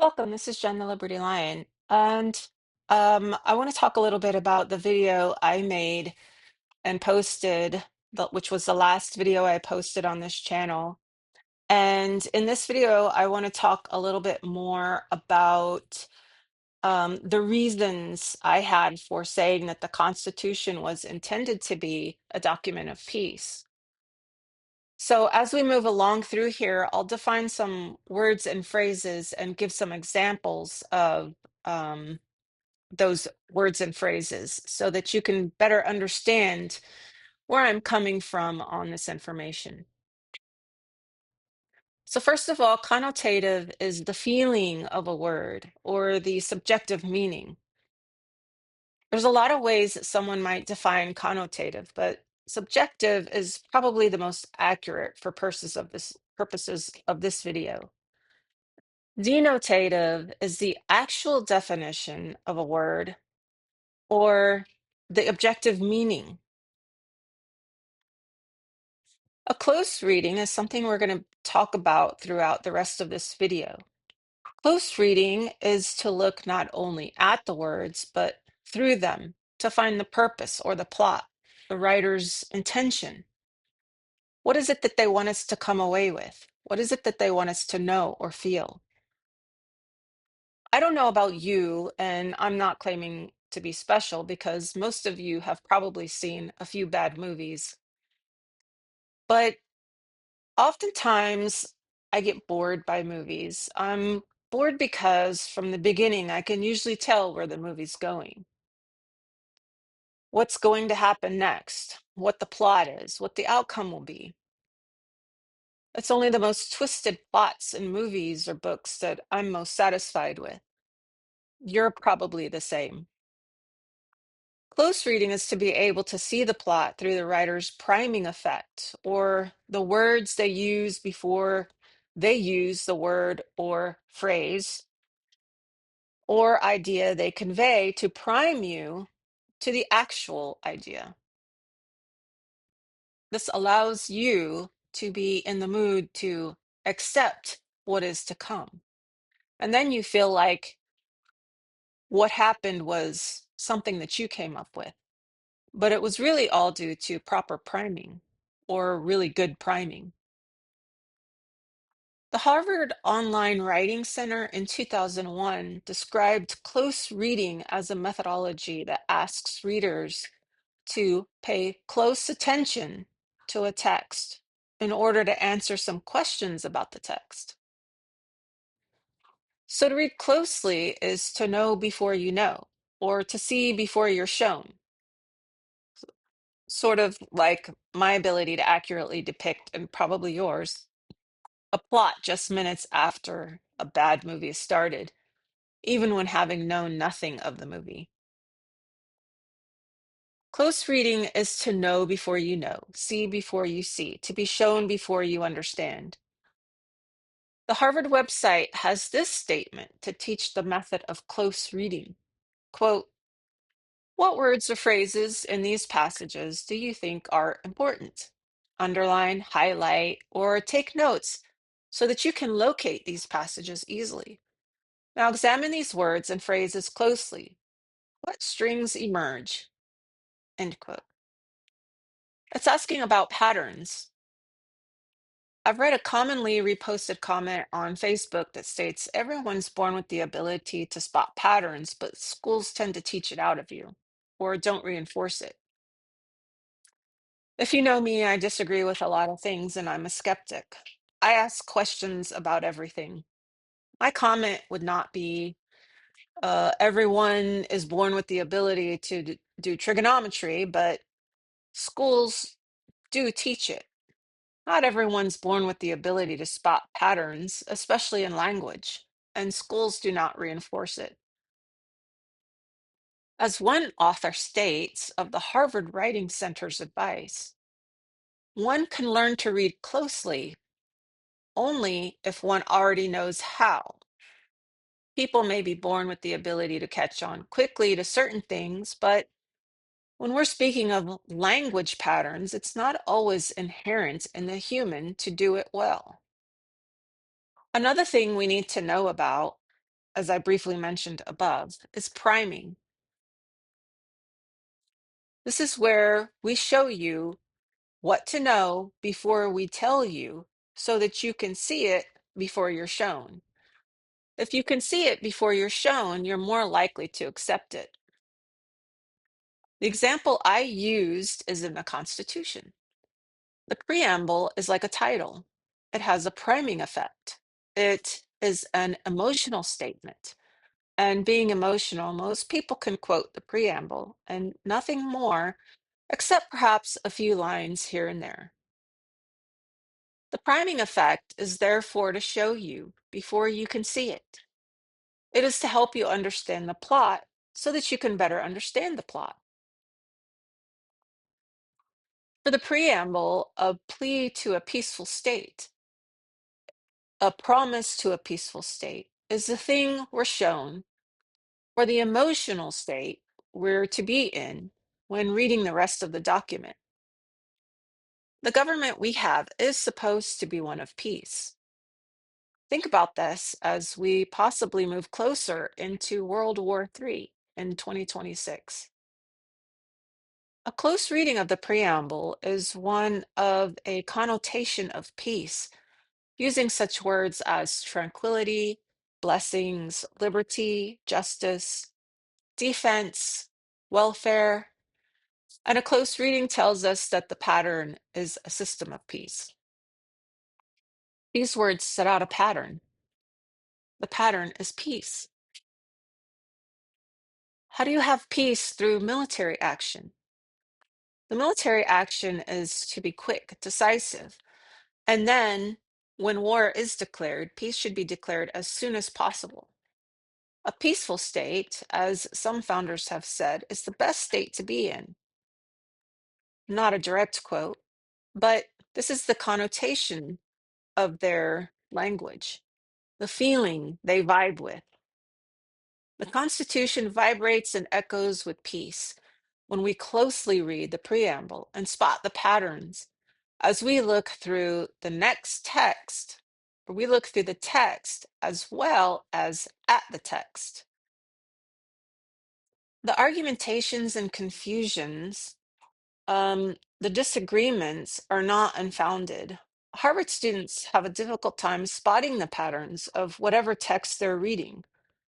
Welcome. This is Jen, the Liberty Lion. And I want to talk a little bit about the video I made and posted, which was the last video I posted on this channel. And in this video, I want to talk a little bit more about the reasons I had for saying that the Constitution was intended to be a document of peace. So as we move along through here, I'll define some words and phrases and give some examples of um, those words and phrases so that you can better understand where I'm coming from on this information. So first of all, connotative is the feeling of a word or the subjective meaning. There's a lot of ways that someone might define connotative, but subjective is probably the most accurate for purposes of this video. Denotative is the actual definition of a word or the objective meaning. A close reading is something we're going to talk about throughout the rest of this video. Close reading is to look not only at the words, but through them to find the purpose or the plot, the writer's intention. What is it that they want us to come away with? What is it that they want us to know or feel? I don't know about you, and I'm not claiming to be special because most of you have probably seen a few bad movies. But oftentimes I get bored by movies. I'm bored because from the beginning, I can usually tell where the movie's going, what's going to happen next, what the plot is, what the outcome will be. It's only the most twisted plots in movies or books that I'm most satisfied with. You're probably the same. Close reading is to be able to see the plot through the writer's priming effect, or the words they use before they use the word or phrase or idea they convey to prime you to the actual idea. This allows you to be in the mood to accept what is to come. And then you feel like what happened was something that you came up with. But it was really all due to proper priming or really good priming. The Harvard Online Writing Center in 2001 described close reading as a methodology that asks readers to pay close attention to a text in order to answer some questions about the text. So to read closely is to know before you know, or to see before you're shown. Sort of like my ability to accurately depict, and probably yours, a plot just minutes after a bad movie has started, even when having known nothing of the movie. Close reading is to know before you know, see before you see, to be shown before you understand. The Harvard website has this statement to teach the method of close reading. Quote, "What words or phrases in these passages do you think are important? Underline, highlight, or take notes so that you can locate these passages easily. Now examine these words and phrases closely. What strings emerge?" End quote. It's asking about patterns. I've read a commonly reposted comment on Facebook that states everyone's born with the ability to spot patterns, but schools tend to teach it out of you or don't reinforce it. If you know me, I disagree with a lot of things and I'm a skeptic. I ask questions about everything. My comment would not be everyone is born with the ability to do trigonometry, but schools do teach it. Not everyone's born with the ability to spot patterns, especially in language, and schools do not reinforce it. As one author states of the Harvard Writing Center's advice, one can learn to read closely only if one already knows how. People may be born with the ability to catch on quickly to certain things, but when we're speaking of language patterns, it's not always inherent in the human to do it well. Another thing we need to know about as I briefly mentioned above, is priming. This is where we show you what to know before we tell you so that you can see it before you're shown. If you can see it before you're shown, you're more likely to accept it. The example I used is in the Constitution. The preamble is like a title. It has a priming effect. It is an emotional statement. And being emotional, most people can quote the preamble and nothing more, except perhaps a few lines here and there. The priming effect is therefore to show you before you can see it. It is to help you understand the plot so that you can better understand the plot. For the preamble, a plea to a peaceful state, a promise to a peaceful state, is the thing we're shown, or the emotional state we're to be in when reading the rest of the document. The government we have is supposed to be one of peace. Think about this as we possibly move closer into World War III in 2026. A close reading of the preamble is one of a connotation of peace, using such words as tranquility, blessings, liberty, justice, defense, welfare, and a close reading tells us that the pattern is a system of peace. These words set out a pattern. The pattern is peace. How do you have peace through military action? The military action is to be quick, decisive, and then when war is declared, peace should be declared as soon as possible. A peaceful state, as some founders have said, is the best state to be in. Not a direct quote, but this is the connotation of their language, the feeling they vibe with. The Constitution vibrates and echoes with peace when we closely read the preamble and spot the patterns. As we look through the next text, or we look through the text as well as at the text. The argumentations and confusions, the disagreements are not unfounded. Harvard students have a difficult time spotting the patterns of whatever text they're reading.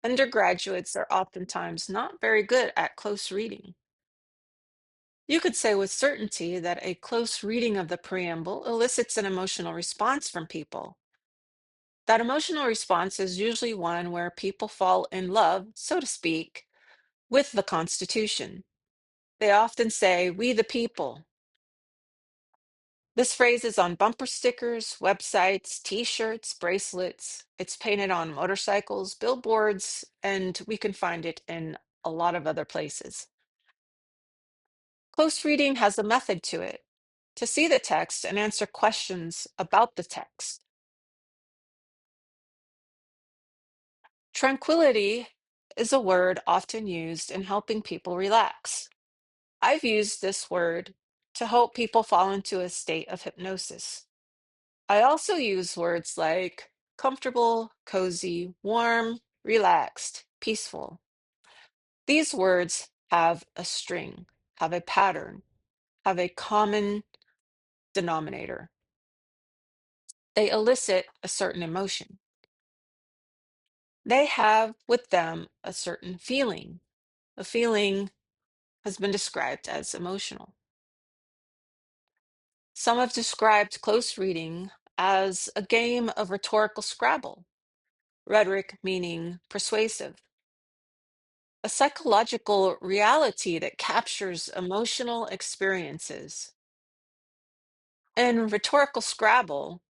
Undergraduates are oftentimes not very good at close reading. You could say with certainty that a close reading of the preamble elicits an emotional response from people. That emotional response is usually one where people fall in love, so to speak, with the Constitution. They often say, "We the people." This phrase is on bumper stickers, websites, t-shirts, bracelets. It's painted on motorcycles, billboards, and we can find it in a lot of other places. Close reading has a method to it, to see the text and answer questions about the text. Tranquility is a word often used in helping people relax. I've used this word to help people fall into a state of hypnosis. I also use words like comfortable, cozy, warm, relaxed, peaceful. These words have a string, have a pattern, have a common denominator. They elicit a certain emotion. They have with them a certain feeling. The feeling has been described as emotional. Some have described close reading as a game of rhetorical Scrabble, rhetoric meaning persuasive, a psychological reality that captures emotional experiences. In rhetorical Scrabble,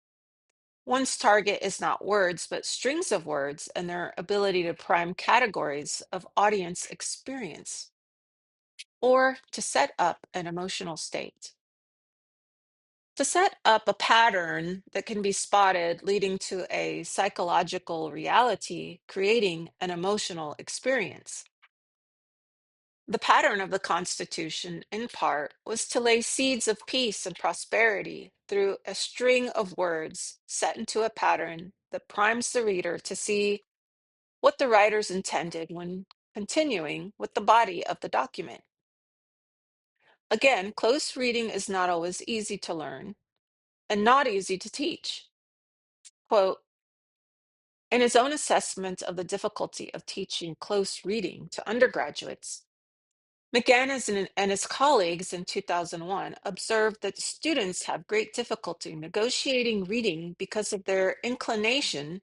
one's target is not words, but strings of words and their ability to prime categories of audience experience or to set up an emotional state. To set up a pattern that can be spotted leading to a psychological reality, creating an emotional experience. The pattern of the Constitution, in part, was to lay seeds of peace and prosperity through a string of words set into a pattern that primes the reader to see what the writers intended when continuing with the body of the document. Again, close reading is not always easy to learn and not easy to teach. Quote, in his own assessment of the difficulty of teaching close reading to undergraduates, McGann and his colleagues in 2001 observed that students have great difficulty negotiating reading because of their inclination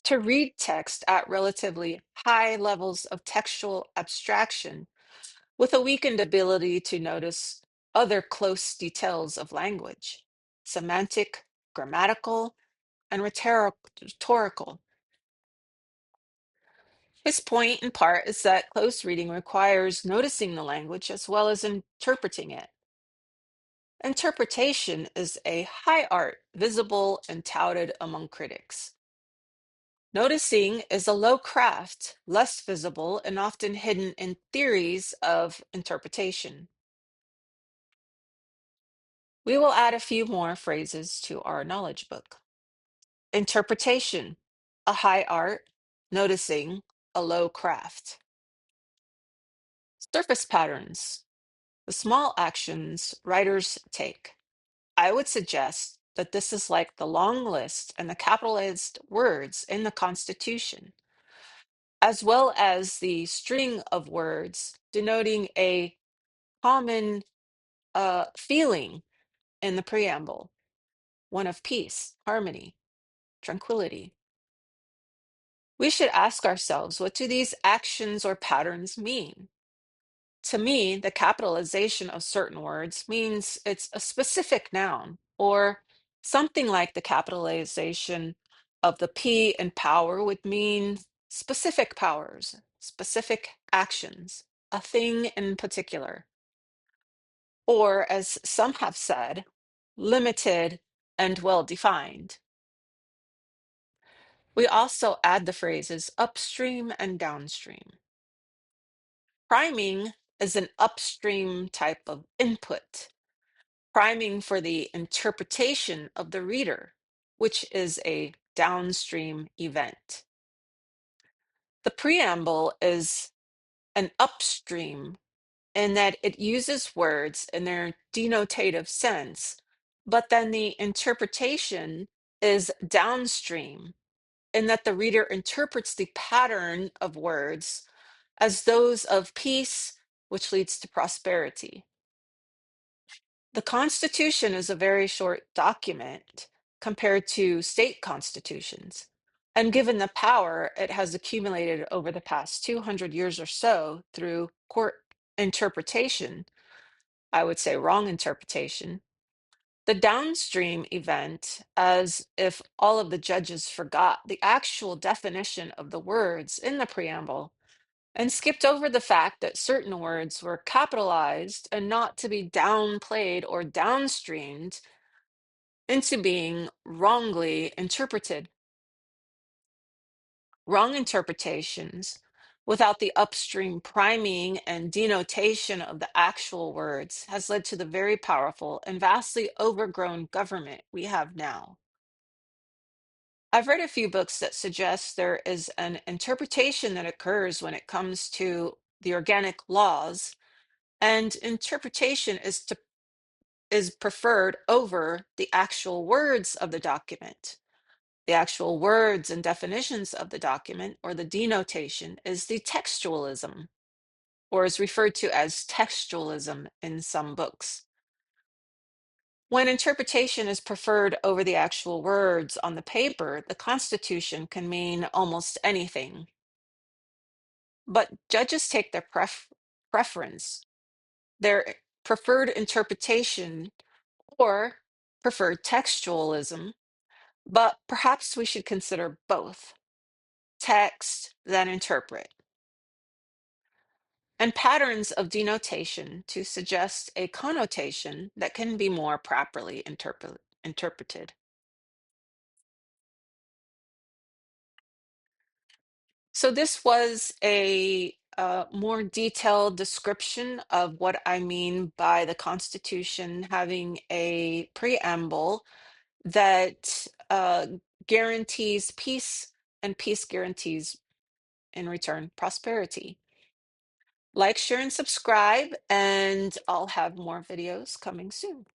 to read text at relatively high levels of textual abstraction with a weakened ability to notice other close details of language, semantic, grammatical, and rhetorical. His point, in part, is that close reading requires noticing the language as well as interpreting it. Interpretation is a high art, visible and touted among critics. Noticing is a low craft, less visible and often hidden in theories of interpretation. We will add a few more phrases to our knowledge book. Interpretation, a high art, noticing, a low craft. Surface patterns, the small actions writers take. I would suggest that this is like the long list and the capitalized words in the Constitution, as well as the string of words denoting a common feeling in the preamble, one of peace, harmony, tranquility. We should ask ourselves, what do these actions or patterns mean? To me, the capitalization of certain words means it's a specific noun, or something like the capitalization of the P in power would mean specific powers, specific actions, a thing in particular. Or, as some have said, limited and well defined. We also add the phrases upstream and downstream. Priming is an upstream type of input, priming for the interpretation of the reader, which is a downstream event. The preamble is an upstream in that it uses words in their denotative sense, but then the interpretation is downstream in that the reader interprets the pattern of words as those of peace, which leads to prosperity. The Constitution is a very short document compared to state constitutions. And given the power it has accumulated over the past 200 years or so through court interpretation, I would say wrong interpretation, the downstream event, as if all of the judges forgot the actual definition of the words in the preamble and skipped over the fact that certain words were capitalized and not to be downplayed or downstreamed into being wrongly interpreted. Wrong interpretations without the upstream priming and denotation of the actual words has led to the very powerful and vastly overgrown government we have now. I've read a few books that suggest there is an interpretation that occurs when it comes to the organic laws, and interpretation is preferred over the actual words of the document. The actual words and definitions of the document, or the denotation, is the textualism, or is referred to as textualism in some books. When interpretation is preferred over the actual words on the paper, the Constitution can mean almost anything. But judges take their preference, their preferred interpretation, or preferred textualism, but perhaps we should consider both text, then interpret, and patterns of denotation to suggest a connotation that can be more properly interpreted. So this was a more detailed description of what I mean by the Constitution having a preamble that guarantees peace, and peace guarantees in return, prosperity. Like, share, and subscribe, and I'll have more videos coming soon.